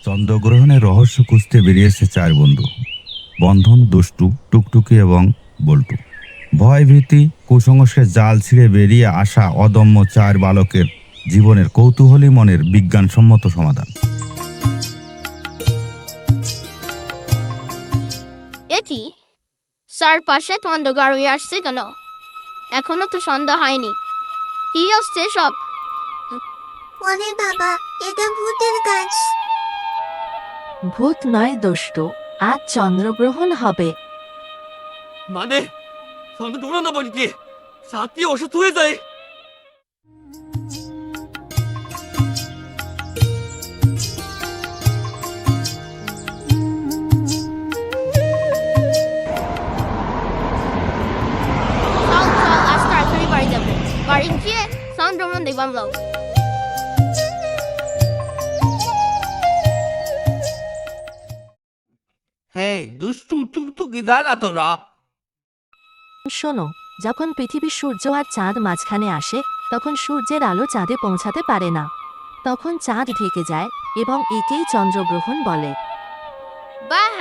চন্দ্রগ্রহণের রহস্য খুঁজতে বেরিয়েছে চার বন্ধু: বন্ধন, দুষ্টু, টুকটুকি এবং বল্টু। ভয়, ভীতি, কুসংস্কারের জাল ছিঁড়ে বেরিয়ে আসা অদম্য চার বালকের জীবনের কৌতূহলী মনের বিজ্ঞানসম্মত সমাধান। এটি স্যার পাশে গাড়ি আসছে কেন? এখনো তো সন্ধ্যা হয়নি। কি আসছে সব? ওরে বাবা, এটা ভূতের গাছ। ভূত নয় দোষ্ট, আজ চন্দ্রগ্রহণ হবে। মানে চন্দ্রগ্রহণ না বলি সাথী অসুস্থ হয়ে যায়। চল চল, আজ তাড়াতাড়ি বাড়ি যাবো। বাড়ি গিয়ে চন্দ্রগ্রহণ দেখবাম যাও। হ্যাঁ, দুষ্টু টুকটুকি দাঁড়া তোরা। শোনো, যখন পৃথিবীর সূর্য আর চাঁদ মাঝখানে আসে, তখন সূর্যের আলো চাঁদে পৌঁছাতে পারে না। তখন চাঁদ ঢেকে যায় এবং একেই চন্দ্রগ্রহণ বলে। বাহ,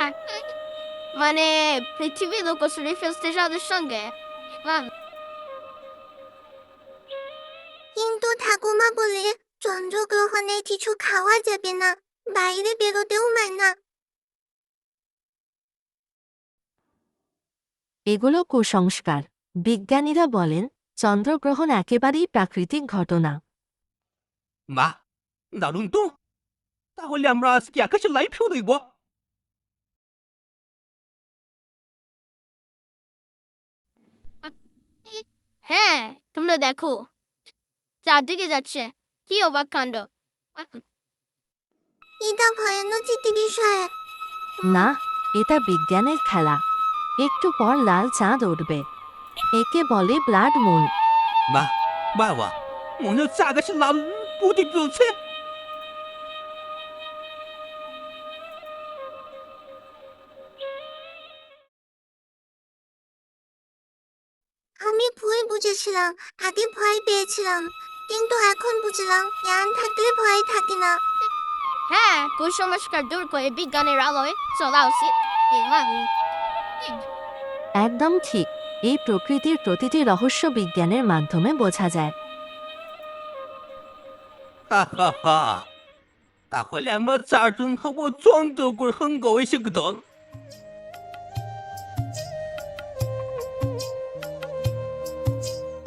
মানে পৃথিবী লোকশ্রী ফেলতে সাদের সঙ্গে। বাহ, কিন্তু ঠাকুমা বলে চন্দ্রগ্রহণে কিছু খাওয়া যাবে না, বাইরে বেরোতেও মানা। এগুলো কুসংস্কার। বিজ্ঞানীরা বলেন চন্দ্রগ্রহণ একেবারেই প্রাকৃতিক ঘটনা। বাহ, দারুণ তো। তাহলে আমরা আজকে আকাশে লাইভ শো দেখব। হ্যাঁ, তোমরা দেখো, চারদিকে যাচ্ছে। কি অবাক কাণ্ড! এটা ভয়ানক বিষয়। না, এটা বিজ্ঞানের খেলা। একটু পর লাল চাঁদ উঠবে। একে বলে ব্লাড মুন। বাহ বাহ বাহ, মনে হচ্ছে আকাশে লাল প্রদীপ জ্বলছে। আমি ভুল বুঝেছিলাম, আগে ভয় পেয়েছিলাম, কিন্তু এখন বুঝলাম জ্ঞান থাকলে ভয় থাকে না। হ্যাঁ, কুসংস্কার দূর করে বিজ্ঞানের আলোয় চলা উচিত। একদম ঠিক। এই প্রকৃতির প্রতিটি রহস্য বিজ্ঞানের মাধ্যমে বোঝা যায়। হা হা হা, তাহলে আমরা চারজন হব চন্দ্রগ্রহণ গবেষক দল।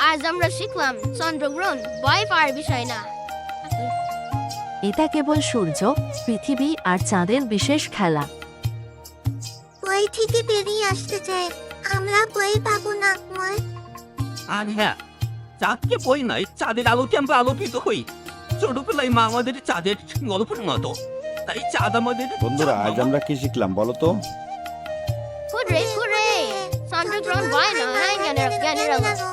আজ আমরা শিখলাম চন্দ্রগ্রহণ ভয় পাওয়ার বিষয় না। এটা কেবল সূর্য, পৃথিবী আর চাঁদের বিশেষ খেলা। বই থেকে বেরিয়ে আসতে চাই, আমরা বই পাবো না মই। আর হ্যাঁ, চাঁদকে বই নাই, চাঁদের আলোতে আমরা আলোকিত হই। ছোটবেলায় মা আমাদের চাঁদের গল্প শোনাতো, তাই চাঁদ আমাদের। বন্ধুরা, আজ আমরা কি শিখলাম বলো তো? হুররে হুররে, চন্দ্রগ্রহণ ভয় নয়, জ্ঞানের আলো।